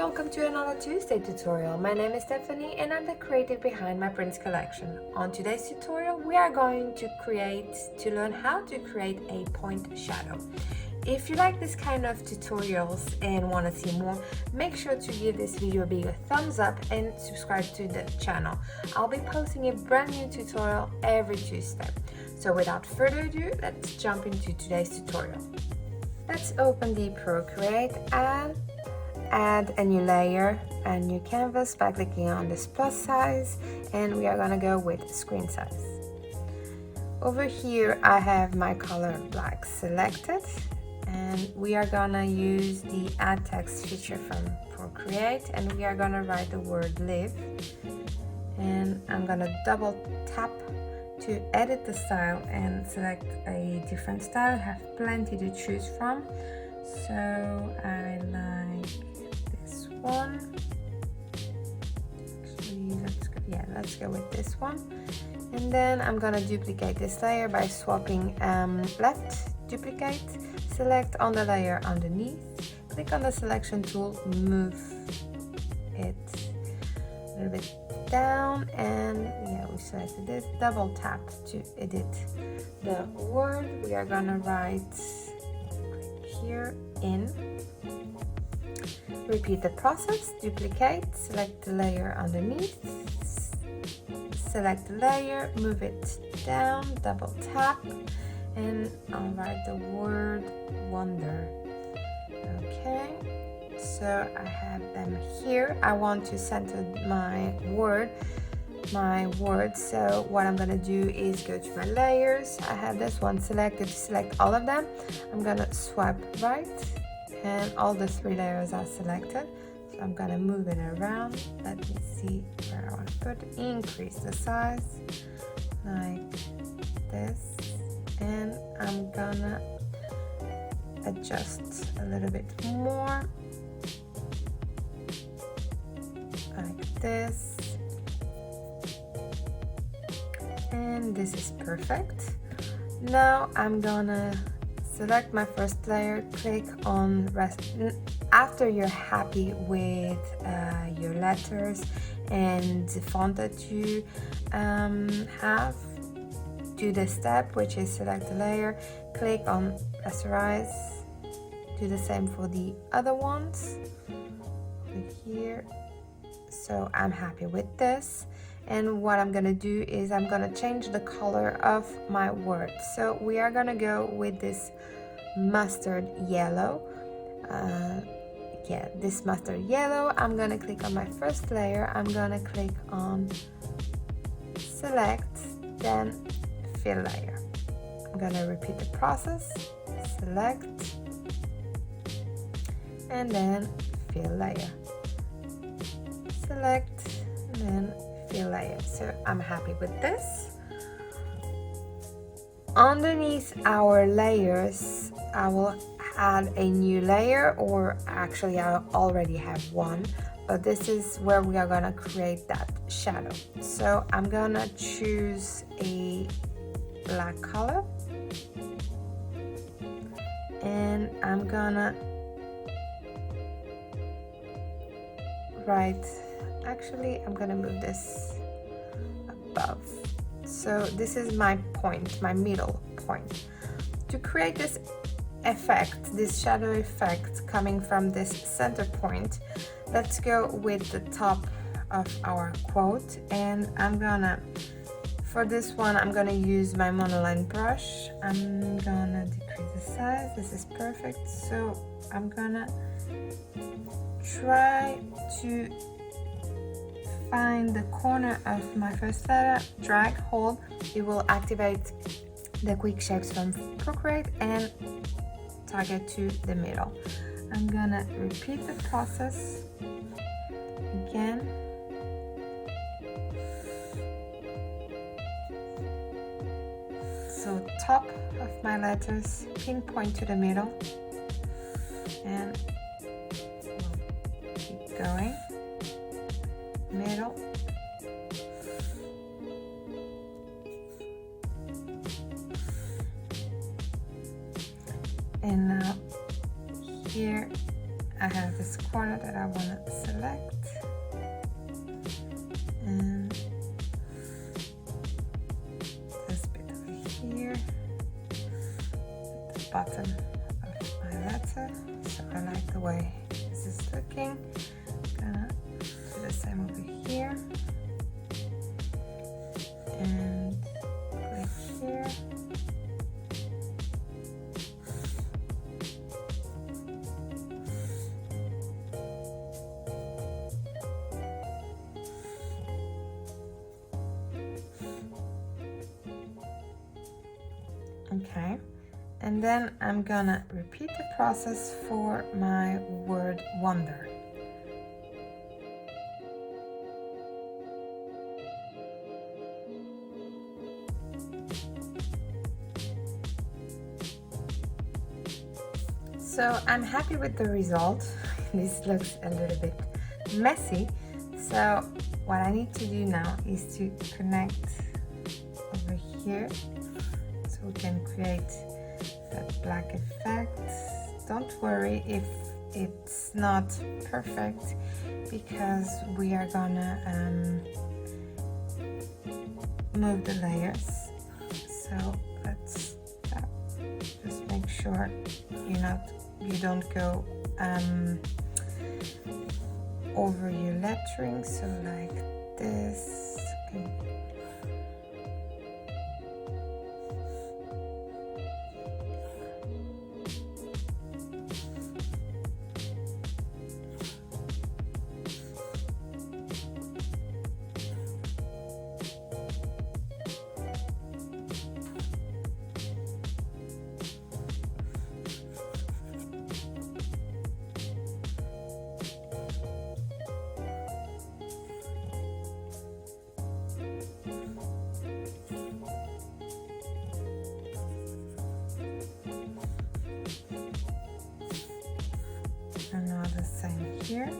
welcome to another Tuesday tutorial. My name is Stephanie and I'm the creative behind my prints collection. On today's tutorial we are going to learn how to create a point shadow. If you like this kind of tutorials and want to see more, make sure to give this video a big thumbs up and subscribe to the channel. I'll be posting a brand new tutorial every Tuesday. So without further ado, let's jump into today's tutorial. Let's open the Procreate App. Add a new layer, a new canvas by clicking on this plus size, and we are going to go with screen size. Over here I have my color black selected, and we are going to use the add text feature from Procreate, and we are going to write the word live, and I'm going to double tap to edit the style and select a different style. I have plenty to choose from, so I like one. Actually, let's go with this one. And then I'm gonna duplicate this layer by swapping left, duplicate, select on the layer underneath, click on the selection tool, move it a little bit down, and we selected this, double tap to edit the word. We are gonna write here in. Repeat the process, duplicate, select the layer underneath, select the layer, move it down, double tap, and I'll write the word wonder. Okay, so I have them here. I want to center my word. So what I'm gonna do is go to my layers. I have this one selected to select all of them. I'm gonna swipe right, and all the 3 layers are selected, so I'm gonna move it around. Let me see where I want to put it. Increase the size like this, and I'm gonna adjust a little bit more like this, and this is perfect. Now I'm gonna select my first layer, click on rest. After you're happy with your letters and the font that you have, do the step, which is select the layer, click on rasterize, do the same for the other ones, click here. So I'm happy with this. And what I'm gonna do is I'm gonna change the color of my word. So we are gonna go with this mustard yellow. This mustard yellow. I'm gonna click on my first layer. I'm gonna click on select, then fill layer. I'm gonna repeat the process, select, and then fill layer. Select, and then fill layer. So I'm happy with this. Underneath our layers, I will add a new layer, or actually I already have one, but this is where we are gonna create that shadow. So I'm gonna choose a black color, and I'm gonna write, actually I'm gonna move this above. So this is my point, my middle point. To create this effect, this shadow effect coming from this center point, let's go with the top of our quote, and for this one I'm gonna use my monoline brush. I'm gonna decrease the size. This is perfect. So I'm gonna try to find the corner of my first letter, drag, hold. It will activate the quick shapes from Procreate and target to the middle. I'm gonna repeat the process again. So top of my letters, pinpoint to the middle, and keep going. Middle, and now here I have this corner that I want to select, and this bit over here, the bottom of my letter. So I like the way this is looking. Gonna do the same over here, and click here. Okay, and then I'm gonna repeat the process for my word wonder. So I'm happy with the result. This looks a little bit messy. So what I need to do now is to connect over here, so we can create that black effect. Don't worry if it's not perfect, because we are gonna move the layers. So let's just make sure you don't go over your lettering, so like this. Okay. And now the same here.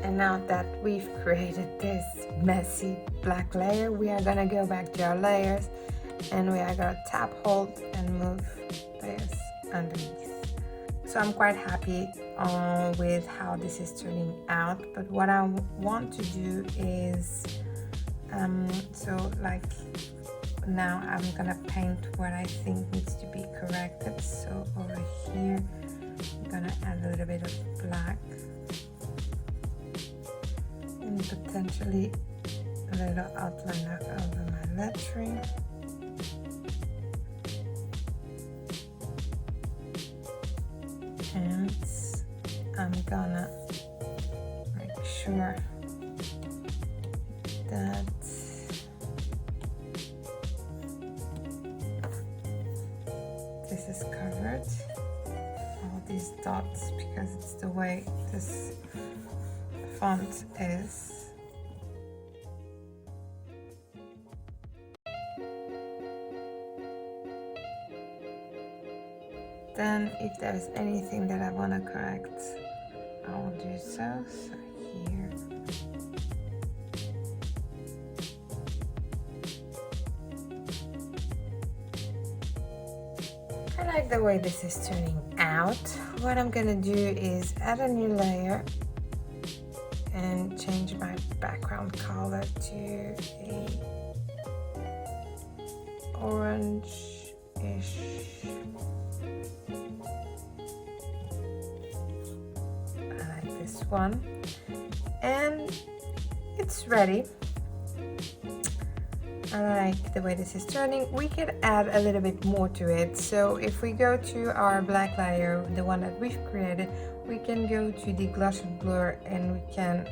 And now that we've created this messy black layer, we are gonna go back to our layers, and we are gonna tap, hold, and move layers underneath. So I'm quite happy with how this is turning out, but what I want to do is, so like now I'm gonna paint what I think needs to be corrected. So over here, I'm gonna add a little bit of black, and potentially a little outline over my lettering. And I'm gonna make sure that this is covered, all these dots, because it's the way this font is. Then if there's anything that I want to correct, I will do so. So here. I like the way this is turning out. What I'm gonna do is add a new layer and change my background color to a orange-ish. One, and it's ready. I like the way this is turning. We could add a little bit more to it. So if we go to our black layer, the one that we've created, we can go to the gloss and blur, and we can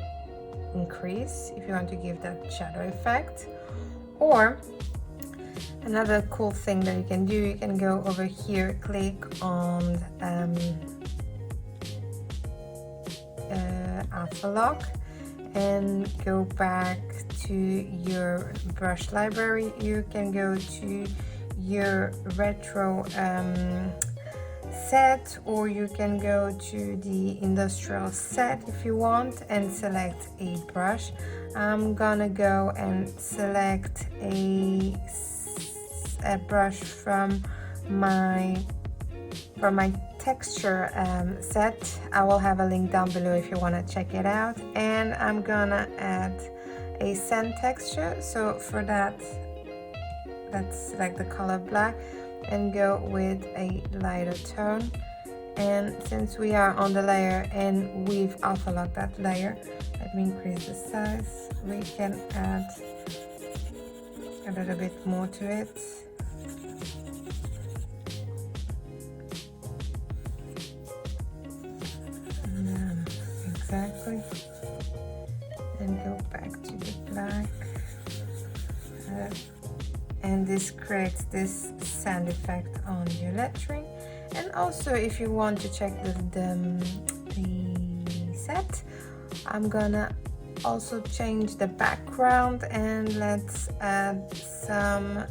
increase if you want to give that shadow effect. Or another cool thing that you can do, you can go over here, click on alpha lock, and go back to your brush library. You can go to your retro set, or you can go to the industrial set if you want, and select a brush. I'm gonna go and select a brush from my texture set. I will have a link down below if you want to check it out. And I'm gonna add a sand texture. So for that, let's select the color black and go with a lighter tone. And since we are on the layer and we've overlocked that layer, let me increase the size. We can add a little bit more to it. Exactly. And go back to the black. And this creates this sand effect on your lettering. And also, if you want to check the set, I'm gonna also change the background, and let's add some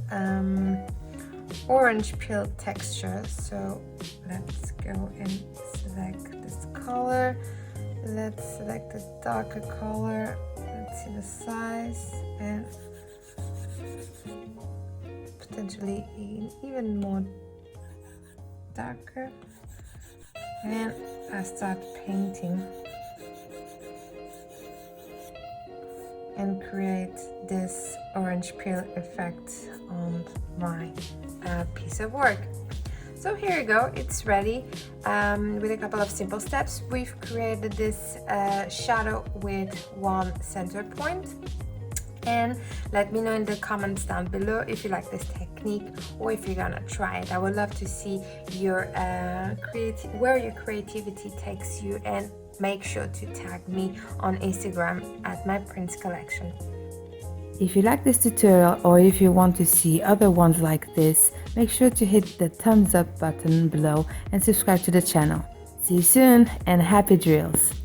orange peel texture. So let's go and select this color. Let's select a darker color. Let's see the size, and potentially even more darker. And I start painting and create this orange peel effect on my piece of work. So here you go, it's ready. With a couple of simple steps, we've created this shadow with one center point. And let me know in the comments down below if you like this technique or if you're gonna try it. I would love to see your where your creativity takes you, and make sure to tag me on Instagram at my Prince Collection. If you like this tutorial, or if you want to see other ones like this, make sure to hit the thumbs up button below and subscribe to the channel. See you soon, and happy drills!